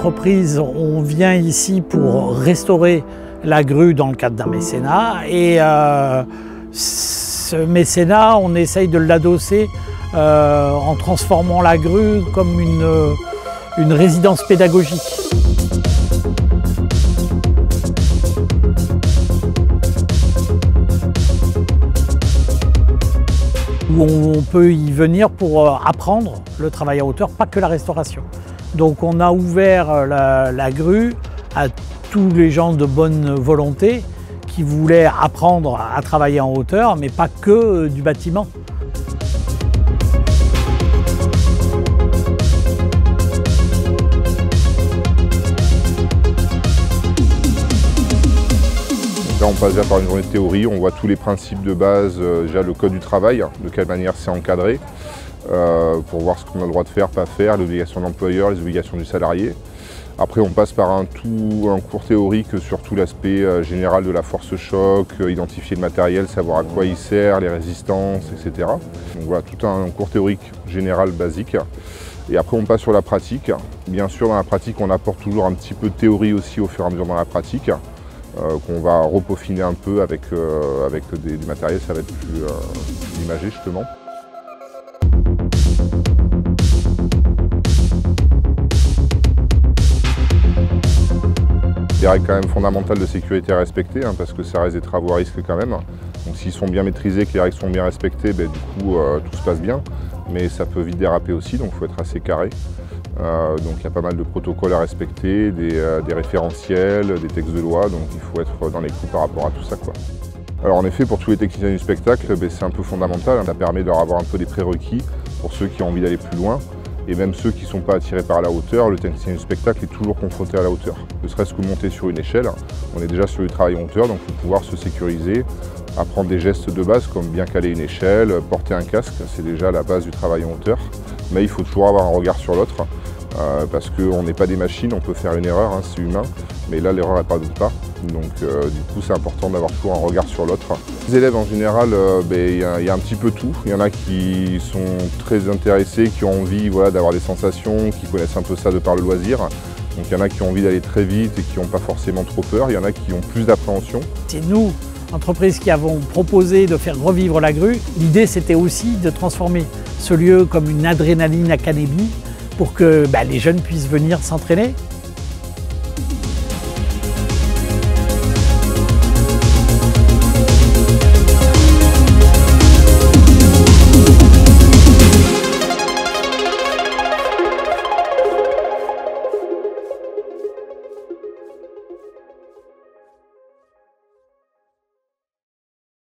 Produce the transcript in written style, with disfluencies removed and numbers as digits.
l'entreprise, on vient ici pour restaurer la grue dans le cadre d'un mécénat et ce mécénat, on essaye de l'adosser en transformant la grue comme une résidence pédagogique. Où on peut y venir pour apprendre le travail à hauteur, pas que la restauration. Donc on a ouvert la grue à tous les gens de bonne volonté qui voulaient apprendre à travailler en hauteur, mais pas que du bâtiment. Là, on passe déjà par une journée de théorie, on voit tous les principes de base, déjà le code du travail, de quelle manière c'est encadré, pour voir ce qu'on a le droit de faire, pas faire, l'obligation de l'employeur, les obligations du salarié. Après, on passe par un cours théorique sur tout l'aspect général de la force choc, identifier le matériel, savoir à quoi il sert, les résistances, etc. Donc voilà, tout un cours théorique général basique. Et après, on passe sur la pratique. Bien sûr, dans la pratique, on apporte toujours un petit peu de théorie aussi au fur et à mesure dans la pratique, qu'on va repeaufiner un peu avec du matériel, ça va être plus imagé justement. Des règles quand même fondamentales de sécurité à respecter, parce que ça reste des travaux à risque quand même. Donc s'ils sont bien maîtrisés, que les règles sont bien respectées, du coup tout se passe bien. Mais ça peut vite déraper aussi, donc il faut être assez carré. Donc il y a pas mal de protocoles à respecter, des référentiels, des textes de loi, donc il faut être dans les clous par rapport à tout ça, quoi. Alors en effet, pour tous les techniciens du spectacle, c'est un peu fondamental, ça permet de leur avoir un peu des prérequis pour ceux qui ont envie d'aller plus loin. Et même ceux qui ne sont pas attirés par la hauteur, le technicien du spectacle est toujours confronté à la hauteur. Ne serait-ce que monter sur une échelle, on est déjà sur du travail en hauteur, donc il faut pouvoir se sécuriser, apprendre des gestes de base comme bien caler une échelle, porter un casque, c'est déjà la base du travail en hauteur. Mais il faut toujours avoir un regard sur l'autre, parce qu'on n'est pas des machines, on peut faire une erreur, c'est humain, mais là l'erreur elle pardonne pas. Donc du coup c'est important d'avoir toujours un regard sur l'autre. Les élèves en général, il y a un petit peu tout. Il y en a qui sont très intéressés, qui ont envie d'avoir des sensations, qui connaissent un peu ça de par le loisir. Donc il y en a qui ont envie d'aller très vite et qui n'ont pas forcément trop peur. Il y en a qui ont plus d'appréhension. C'est nous, entreprises, qui avons proposé de faire revivre la grue. L'idée c'était aussi de transformer ce lieu comme une adrénaline académie pour que les jeunes puissent venir s'entraîner.